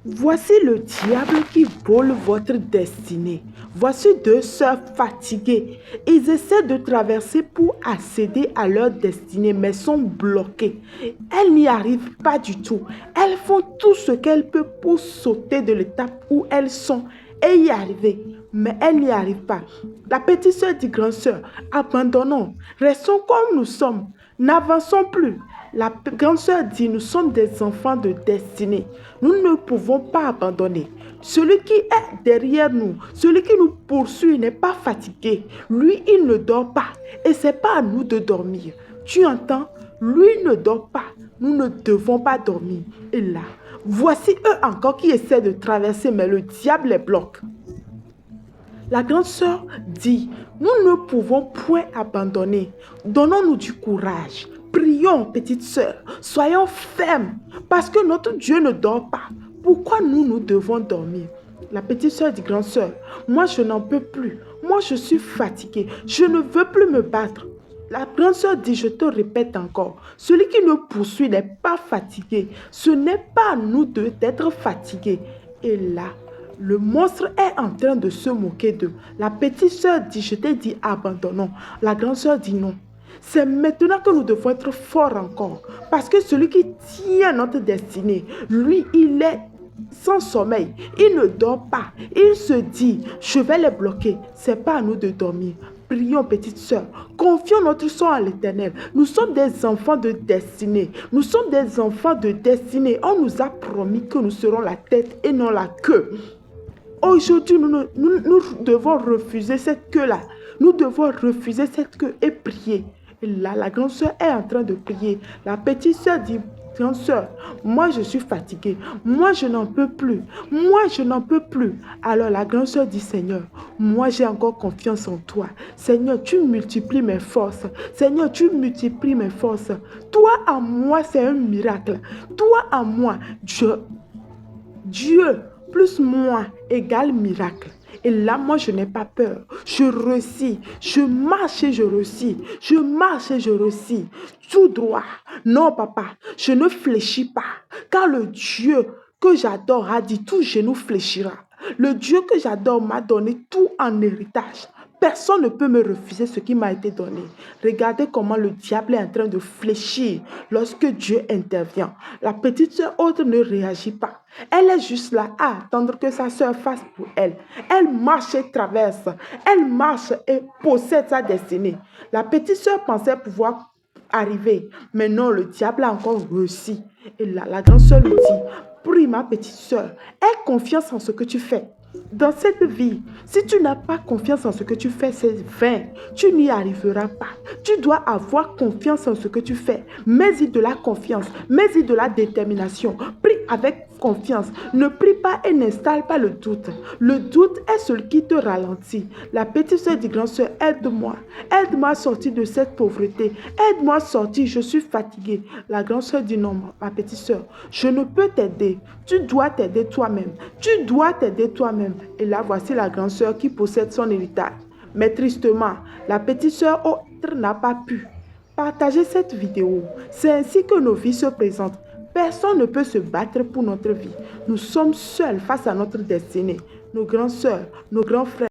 Voici le diable qui vole votre destinée. Voici deux sœurs fatiguées. Ils essaient de traverser pour accéder à leur destinée, mais sont bloquées. Elles n'y arrivent pas du tout. Elles font tout ce qu'elles peuvent pour sauter de l'étape où elles sont et y arriver. Mais elles n'y arrivent pas. La petite sœur dit, grande sœur, abandonnons. Restons comme nous sommes. N'avançons plus. La grande sœur dit, nous sommes des enfants de destinée. Nous ne pouvons pas abandonner. Celui qui est derrière nous, celui qui nous poursuit n'est pas fatigué. Lui, il ne dort pas. Et ce n'est pas à nous de dormir. Tu entends? Lui ne dort pas. Nous ne devons pas dormir. Et là, voici eux encore qui essaient de traverser, mais le diable les bloque. La grande sœur dit, nous ne pouvons point abandonner. Donnons-nous du courage. Prions, petite sœur. Soyons fermes. Parce que notre Dieu ne dort pas. Pourquoi nous devons dormir? La petite sœur dit, grande sœur, moi je n'en peux plus. Moi je suis fatiguée. Je ne veux plus me battre. La grande sœur dit, je te répète encore, celui qui nous poursuit n'est pas fatigué. Ce n'est pas à nous d'être fatigués. Et là, le monstre est en train de se moquer d'eux. La petite sœur dit, je t'ai dit, abandonnons. La grande sœur dit non. C'est maintenant que nous devons être forts encore. Parce que celui qui tient notre destinée, lui, il est sans sommeil. Il ne dort pas. Il se dit, je vais les bloquer. Ce n'est pas à nous de dormir. Prions, petite sœur. Confions notre sort à l'Éternel. Nous sommes des enfants de destinée. Nous sommes des enfants de destinée. On nous a promis que nous serons la tête et non la queue. Aujourd'hui, nous devons refuser cette queue-là. Nous devons refuser cette queue et prier. Et là, la grande sœur est en train de prier. La petite sœur dit, grande sœur, moi je suis fatiguée. Moi je n'en peux plus. Moi je n'en peux plus. Alors la grande sœur dit, Seigneur, moi j'ai encore confiance en toi. Seigneur, tu multiplies mes forces. Seigneur, tu multiplies mes forces. Toi à moi, c'est un miracle. Toi à moi, Dieu plus moi égale miracle. Et là, moi, je n'ai pas peur. Je réussis. Je marche et je réussis. Je marche et je réussis. Tout droit. Non, papa, je ne fléchis pas. Car le Dieu que j'adore a dit, tout genou fléchira. Le Dieu que j'adore m'a donné tout en héritage. Personne ne peut me refuser ce qui m'a été donné. Regardez comment le diable est en train de fléchir lorsque Dieu intervient. La petite sœur autre ne réagit pas. Elle est juste là à attendre que sa sœur fasse pour elle. Elle marche et traverse. Elle marche et possède sa destinée. La petite sœur pensait pouvoir arriver. Mais non, le diable a encore réussi. Et là, la grande sœur lui dit, prie ma petite sœur, aie confiance en ce que tu fais. Dans cette vie, si tu n'as pas confiance en ce que tu fais, c'est vain. Tu n'y arriveras pas. Tu dois avoir confiance en ce que tu fais. Mets-y de la confiance. Mets-y de la détermination. Prie avec confiance. Ne prie pas et n'installe pas le doute. Le doute est celui qui te ralentit. La petite sœur dit, grande sœur, aide-moi. Aide-moi à sortir de cette pauvreté. Aide-moi à sortir, je suis fatiguée. La grande sœur dit, non, ma petite sœur, je ne peux t'aider. Tu dois t'aider toi-même. Tu dois t'aider toi-même. Et là, voici la grande sœur qui possède son héritage. Mais tristement, la petite sœur autre n'a pas pu partager cette vidéo. C'est ainsi que nos vies se présentent. Personne ne peut se battre pour notre vie. Nous sommes seuls face à notre destinée. Nos grandes sœurs, nos grands frères.